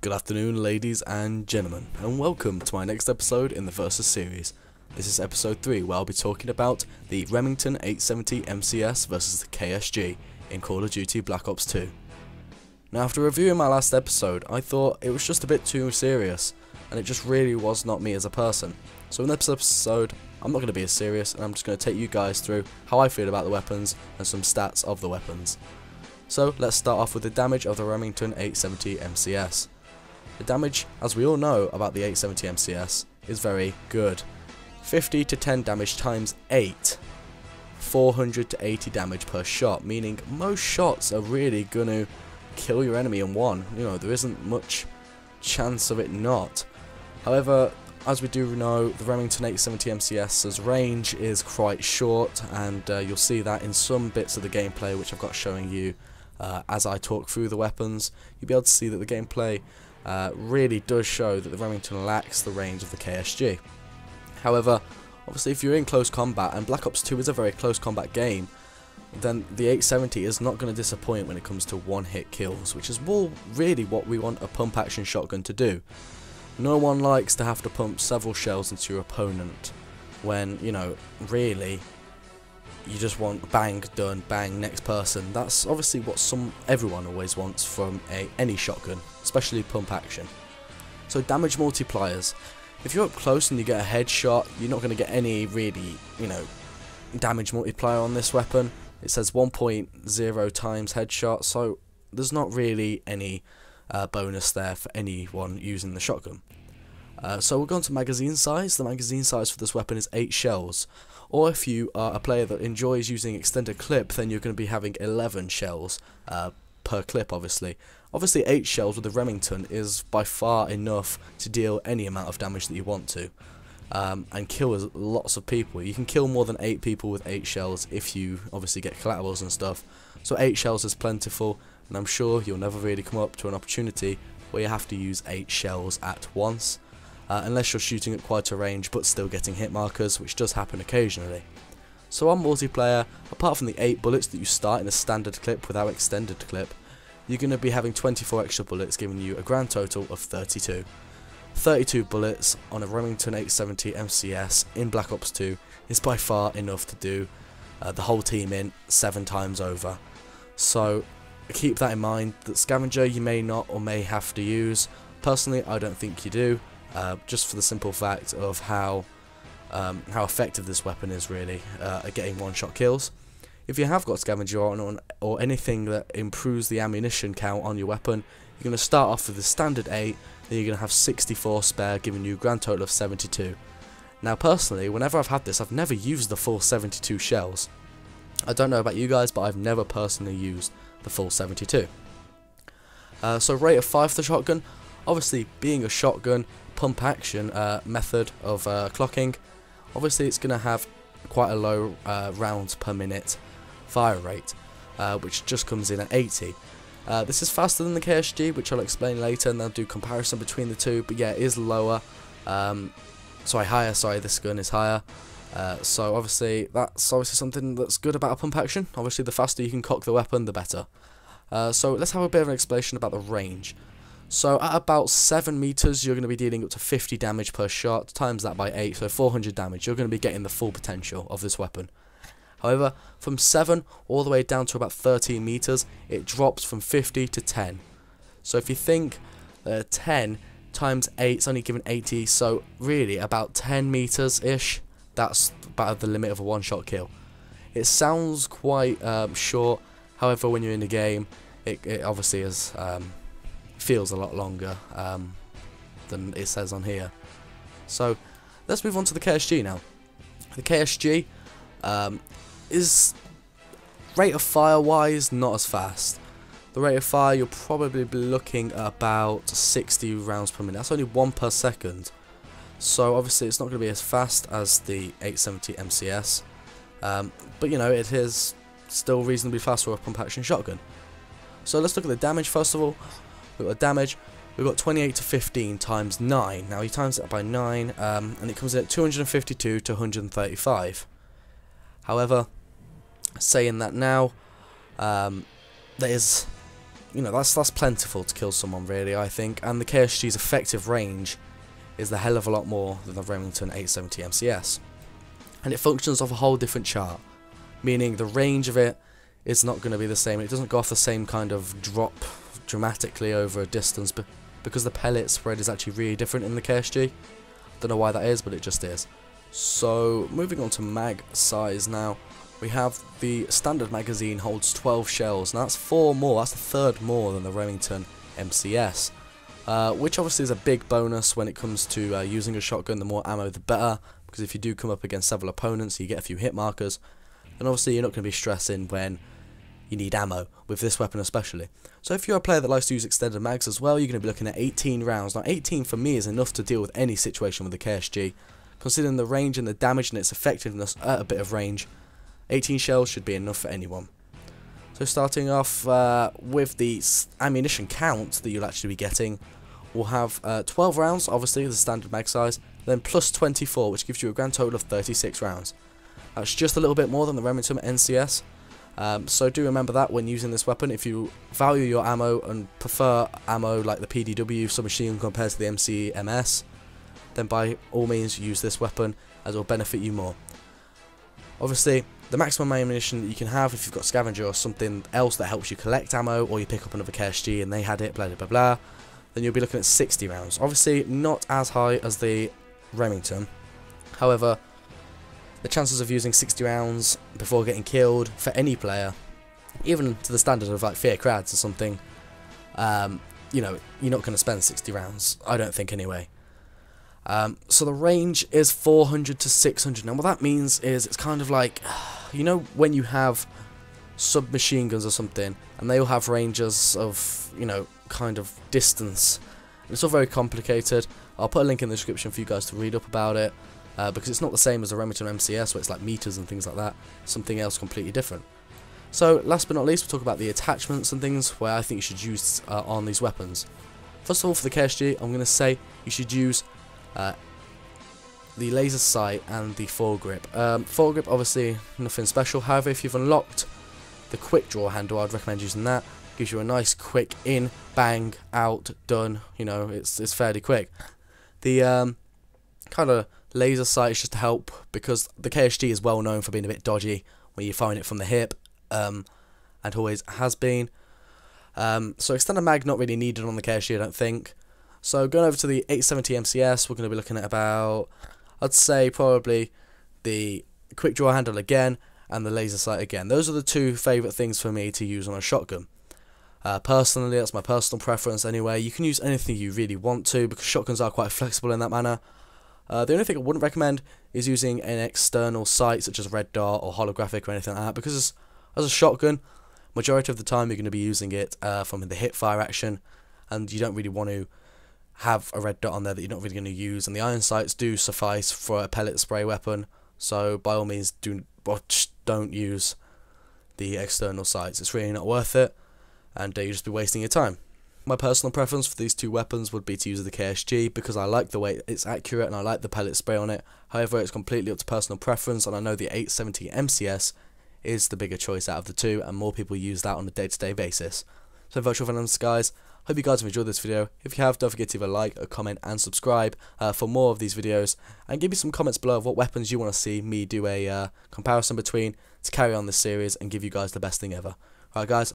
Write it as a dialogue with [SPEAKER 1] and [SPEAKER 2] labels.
[SPEAKER 1] Good afternoon, ladies and gentlemen, and welcome to my next episode in the Versus series. This is episode 3, where I'll be talking about the Remington 870 MCS versus the KSG in Call of Duty Black Ops 2. Now, after reviewing my last episode, I thought it was just a bit too serious, and it just really was not me as a person. So in this episode, I'm not going to be as serious, and I'm just going to take you guys through how I feel about the weapons and some stats of the weapons. So let's start off with the damage of the Remington 870 MCS. The damage, as we all know about the 870 MCS, is very good. 50 to 10 damage times 8. 400 to 80 damage per shot, meaning most shots are really going to kill your enemy in one. You know, there isn't much chance of it not. However, as we do know, the Remington 870 MCS's range is quite short, and you'll see that in some bits of the gameplay which I've got showing you as I talk through the weapons. You'll be able to see that the gameplay really does show that the Remington lacks the range of the KSG. However, obviously if you're in close combat, and Black Ops 2 is a very close combat game, then the 870 is not going to disappoint when it comes to one-hit kills, which is more really what we want a pump-action shotgun to do. No one likes to have to pump several shells into your opponent when, you know, really you just want bang, done, bang, next person. That's obviously what everyone always wants from any shotgun, especially pump action. So damage multipliers. If you're up close and you get a headshot, you're not going to get any really, damage multiplier on this weapon. It says 1.0 times headshot, so there's not really any bonus there for anyone using the shotgun. So we'll go on to magazine size. The magazine size for this weapon is 8 shells. Or if you are a player that enjoys using extended clip, then you're going to be having 11 shells per clip, obviously. Obviously 8 shells with the Remington is by far enough to deal any amount of damage that you want to. And kill lots of people. You can kill more than 8 people with 8 shells if you obviously get collaterals and stuff. So 8 shells is plentiful, and I'm sure you'll never really come up to an opportunity where you have to use 8 shells at once. Unless you're shooting at quite a range but still getting hit markers, which does happen occasionally. So on multiplayer, apart from the 8 bullets that you start in a standard clip without extended clip, you're going to be having 24 extra bullets, giving you a grand total of 32. 32 bullets on a Remington 870 MCS in Black Ops 2 is by far enough to do the whole team in 7 times over. So keep that in mind, that scavenger you may not or may have to use. Personally, I don't think you do. Just for the simple fact of how effective this weapon is really at getting one-shot kills. If you have got scavenger on or anything that improves the ammunition count on your weapon, you're going to start off with the standard 8, then you're going to have 64 spare, giving you a grand total of 72. Now personally, whenever I've had this, I've never used the full 72 shells. I don't know about you guys, but I've never personally used the full 72. So rate of fire for the shotgun. Obviously, being a shotgun pump action method of clocking, obviously it's going to have quite a low rounds per minute fire rate, which just comes in at 80. This is faster than the KSG, which I'll explain later, and I'll do comparison between the two, but yeah, it is lower. This gun is higher. So obviously that's something that's good about a pump action. Obviously the faster you can cock the weapon, the better. So let's have a bit of an explanation about the range. So at about 7 meters, you're going to be dealing up to 50 damage per shot, times that by 8, so 400 damage. You're going to be getting the full potential of this weapon. However, from 7 all the way down to about 13 meters, it drops from 50 to 10. So if you think 10 times 8 is only given 80, so really about 10 meters-ish, that's about the limit of a one-shot kill. It sounds quite short, however when you're in the game, it obviously is... feels a lot longer than it says on here. So let's move on to the KSG now. The KSG is rate of fire wise not as fast. The rate of fire, you'll probably be looking at about 60 rounds per minute. That's only 1 per second. So obviously it's not going to be as fast as the 870 MCS, but you know, it is still reasonably fast for a pump action shotgun. So let's look at the damage first of all. We've got damage, we've got 28 to 15 times 9. Now he times it by 9, and it comes in at 252 to 135. However, saying that now, there is you know, that's plentiful to kill someone, really, I think, and the KSG's effective range is a hell of a lot more than the Remington 870 MCS. And it functions off a whole different chart, meaning the range of it is not going to be the same. It doesn't go off the same kind of drop dramatically over a distance, but because the pellet spread is actually really different in the KSG. Don't know why that is, but it just is. So moving on to mag size now, we have the standard magazine holds 12 shells. Now that's 4 more, that's a third more than the Remington MCS, which obviously is a big bonus when it comes to using a shotgun. The more ammo the better, because if you do come up against several opponents, you get a few hit markers, and obviously you're not going to be stressing when you need ammo, with this weapon especially. So if you're a player that likes to use extended mags as well, you're going to be looking at 18 rounds. Now 18 for me is enough to deal with any situation with the KSG. Considering the range and the damage and its effectiveness at a bit of range, 18 shells should be enough for anyone. So starting off with the ammunition count that you'll actually be getting, we'll have 12 rounds, obviously the standard mag size, then plus 24, which gives you a grand total of 36 rounds. That's just a little bit more than the Remington NCS. So do remember that when using this weapon. If you value your ammo and prefer ammo like the PDW submachine gun compared to the MCMS, then by all means use this weapon, as it will benefit you more. Obviously, the maximum ammunition that you can have if you've got scavenger or something else that helps you collect ammo, or you pick up another KSG and they had it, blah blah blah blah, then you'll be looking at 60 rounds. Obviously not as high as the Remington, however, the chances of using 60 rounds before getting killed for any player, even to the standard of like Fear Crads or something, you know, you're not going to spend 60 rounds, I don't think anyway. So the range is 400 to 600. Now what that means is it's kind of like, you know, when you have submachine guns or something, and they all have ranges of, you know, kind of distance. It's all very complicated. I'll put a link in the description for you guys to read up about it, because it's not the same as the Remington MCS where it's like meters and things like that. Something else completely different. So last but not least, we'll talk about the attachments and things where I think you should use on these weapons. First of all, for the KSG, I'm going to say you should use the laser sight and the foregrip. Foregrip, obviously nothing special. However, if you've unlocked the quick draw handle, I'd recommend using that. Gives you a nice quick in, bang, out, done. You know, it's fairly quick. The kind of laser sight is just to help, because the KSG is well known for being a bit dodgy when you find it from the hip, and always has been. So extended mag not really needed on the KSG, I don't think. So going over to the 870 MCS, we're going to be looking at about, I'd say probably the quick draw handle again and the laser sight again. Those are the two favourite things for me to use on a shotgun. Personally, that's my personal preference anyway. You can use anything you really want to, because shotguns are quite flexible in that manner. The only thing I wouldn't recommend is using an external sight such as red dot or holographic or anything like that, because as a shotgun, majority of the time you're going to be using it from the hip fire action, and you don't really want to have a red dot on there that you're not really going to use, and the iron sights do suffice for a pellet spray weapon, so by all means don't use the external sights. It's really not worth it, and you just be wasting your time. My personal preference for these two weapons would be to use the KSG, because I like the way it's accurate and I like the pellet spray on it. However, it's completely up to personal preference, and I know the 870 MCS is the bigger choice out of the two, and more people use that on a day-to-day basis. So Virtual Venoms, guys, hope you guys have enjoyed this video. If you have, don't forget to leave a like, a comment and subscribe for more of these videos, and give me some comments below of what weapons you want to see me do a comparison between to carry on this series and give you guys the best thing ever. Alright guys,